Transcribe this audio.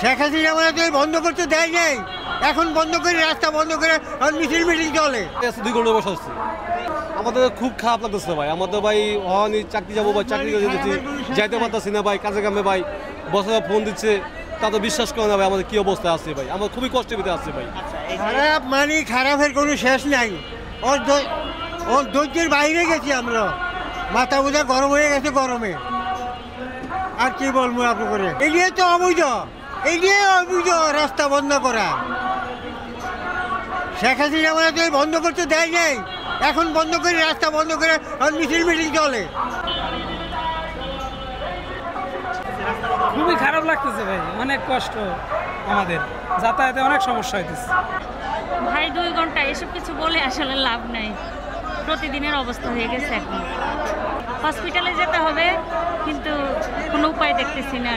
শেখ হাসিনা আমাদের বন্ধ করতে দেয় নাই, এখন বন্ধ করে রাস্তা বন্ধ করে মিছিল মিটিং চলে। 2 ঘন্টা বসে আসছি, আমাদের খুব খারাপ লাগতেছে ভাই। আমাদের ভাই হওয়ানি চাকরি যাবো ভাই, চাকরি করে যেতেছি, যাইতে পারতেছি না ভাই, কাজে কামে ভাই বসে ফোন দিচ্ছে, তা তো বিশ্বাস করে না ভাই আমাদের কি অবস্থায় আছে ভাই। আমরা খুবই কষ্টের ভিতরে আছি ভাই। খারাপ মানে খারাপের কোনো শেষ নাই, ওর ধৈর্যের বাইরে গেছি আমরা, মাথা বোঝা গরম হয়ে গেছে গরমে। আর কি বলবো আপনি করে, এগিয়ে তো অবৈধ, এগিয়ে অবৈধ রাস্তা বন্ধ করা। শেখ হাসিনা আমাদের বন্ধ করতে দেয় নাই, এখন বন্ধ করে রাস্তা বন্ধ করে মিছিল মিটিং চলে। খুবই খারাপ লাগতেছে ভাই, অনেক কষ্ট, আমাদের যাতায়াতে অনেক সমস্যা হইতেছে ভাই। 2 ঘন্টা এসব কিছু বলে আসলে লাভ নাই, প্রতিদিনের অবস্থা হয়ে গেছে। এখন হসপিটালে যেতে হবে, কিন্তু কোনো উপায় দেখতেছি না।